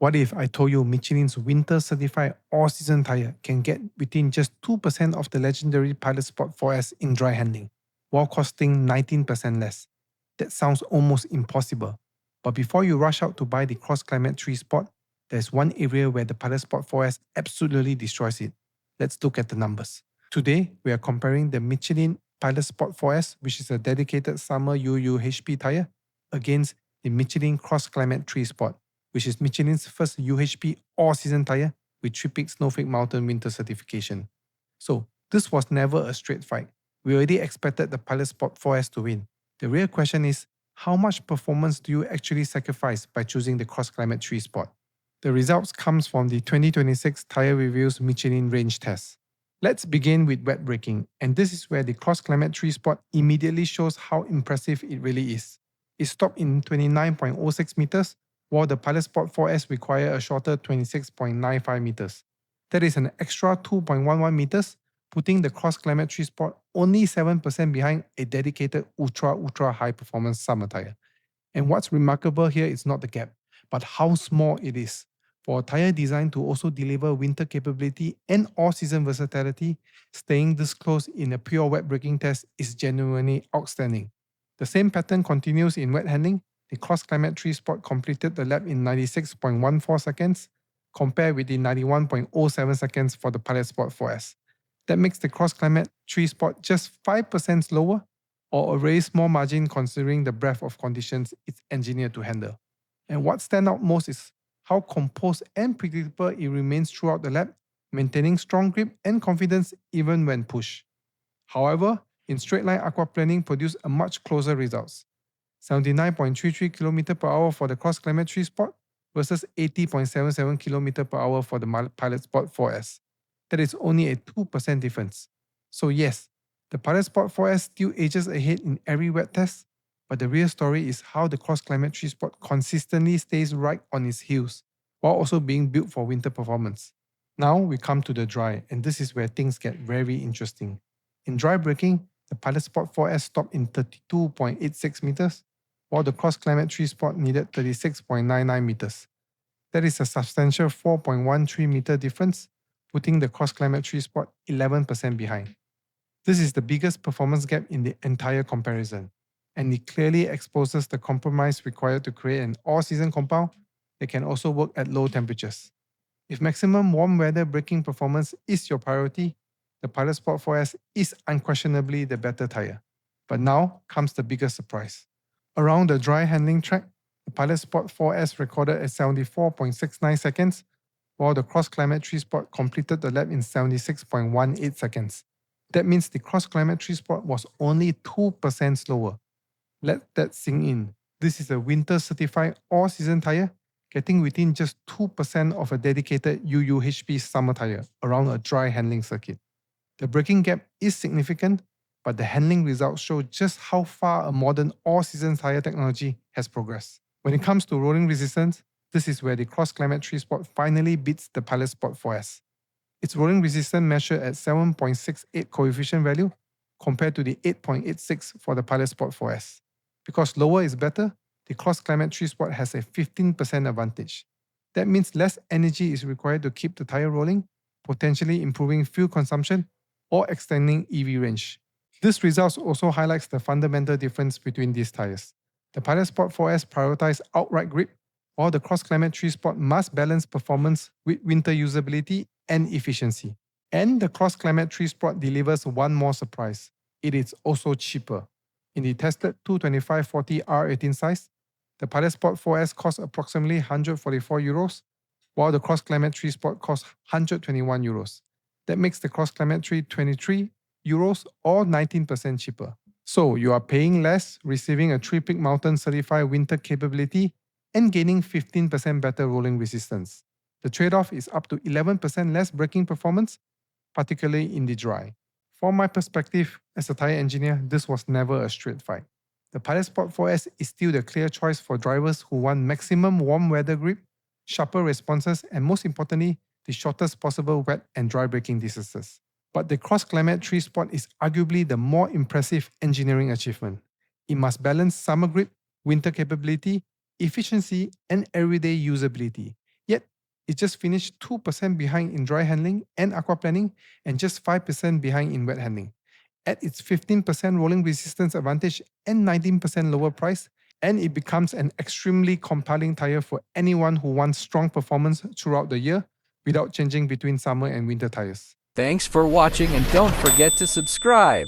What if I told you Michelin's winter certified all-season tire can get within just 2% of the legendary Pilot Sport 4S in dry handling, while costing 19% less? That sounds almost impossible. But before you rush out to buy the CrossClimate 3 Sport, there's one area where the Pilot Sport 4S absolutely destroys it. Let's look at the numbers. Today, we are comparing the Michelin Pilot Sport 4S, which is a dedicated summer UUHP tire, against the Michelin CrossClimate 3 Sport, which is Michelin's first UHP all-season tire with 3-peak Snowflake Mountain winter certification. So, this was never a straight fight. We already expected the Pilot Sport 4S to win. The real question is, how much performance do you actually sacrifice by choosing the CrossClimate 3 Sport? The results comes from the 2026 Tire Reviews Michelin Range Test. Let's begin with wet braking, and this is where the CrossClimate 3 Sport immediately shows how impressive it really is. It stopped in 29.06 meters, while the Pilot Sport 4S require a shorter 26.95 meters. That is an extra 2.11 meters, putting the CrossClimate 3 Sport only 7% behind a dedicated ultra high performance summer tire. And what's remarkable here is not the gap, but how small it is. For a tire designed to also deliver winter capability and all-season versatility, staying this close in a pure wet braking test is genuinely outstanding. The same pattern continues in wet handling. The CrossClimate 3 Sport completed the lap in 96.14 seconds, compared with the 91.07 seconds for the Pilot Sport 4S. That makes the CrossClimate 3 Sport just 5% slower, or a very small margin considering the breadth of conditions it's engineered to handle. And what stands out most is how composed and predictable it remains throughout the lap, maintaining strong grip and confidence even when pushed. However, in straight line aquaplaning produced a much closer results. 79.33 km per hour for the CrossClimate 3 Sport versus 80.77 km per hour for the Pilot Sport 4S. That is only a 2% difference. So yes, the Pilot Sport 4S still ages ahead in every wet test, but the real story is how the CrossClimate 3 Sport consistently stays right on its heels, while also being built for winter performance. Now we come to the dry, and this is where things get very interesting. In dry braking, the Pilot Sport 4S stopped in 32.86 meters, while the CrossClimate 3 Sport needed 36.99 meters. That is a substantial 4.13 meter difference, putting the CrossClimate 3 Sport 11% behind. This is the biggest performance gap in the entire comparison, and it clearly exposes the compromise required to create an all-season compound that can also work at low temperatures. If maximum warm weather braking performance is your priority, the Pilot Sport 4S is unquestionably the better tire. But now comes the biggest surprise. Around the dry handling track, the Pilot Sport 4S recorded at 74.69 seconds, while the CrossClimate 3 Sport completed the lap in 76.18 seconds. That means the CrossClimate 3 Sport was only 2% slower. Let that sink in. This is a winter certified all-season tire, getting within just 2% of a dedicated UUHP summer tire around a dry handling circuit. The braking gap is significant, but the handling results show just how far a modern all-season tire technology has progressed. When it comes to rolling resistance, this is where the CrossClimate 3 Sport finally beats the Pilot Sport 4S. Its rolling resistance measured at 7.68 coefficient value compared to the 8.86 for the Pilot Sport 4S. Because lower is better, the CrossClimate 3 Sport has a 15% advantage. That means less energy is required to keep the tire rolling, potentially improving fuel consumption or extending EV range. This result also highlights the fundamental difference between these tires. The Pilot Sport 4S prioritizes outright grip, while the CrossClimate 3 Sport must balance performance with winter usability and efficiency. And the CrossClimate 3 Sport delivers one more surprise. It is also cheaper. In the tested 225/40 R18 size, the Pilot Sport 4S costs approximately 144 euros, while the CrossClimate 3 Sport costs 121 euros. That makes the CrossClimate 3 23 euros or 19% cheaper. So you are paying less, receiving a 3-peak mountain certified winter capability, and gaining 15% better rolling resistance. The trade-off is up to 11% less braking performance, particularly in the dry. From my perspective as a tire engineer, this was never a straight fight. The Pilot Sport 4S is still the clear choice for drivers who want maximum warm weather grip, sharper responses, and most importantly, the shortest possible wet and dry braking distances. But the CrossClimate 3 Sport is arguably the more impressive engineering achievement. It must balance summer grip, winter capability, efficiency, and everyday usability. Yet It just finished 2% behind in dry handling and aquaplaning and just 5% behind in wet handling. At its 15% rolling resistance advantage and 19% lower price, and it becomes an extremely compelling tire for anyone who wants strong performance throughout the year without changing between summer and winter tires. Thanks for watching, and don't forget to subscribe.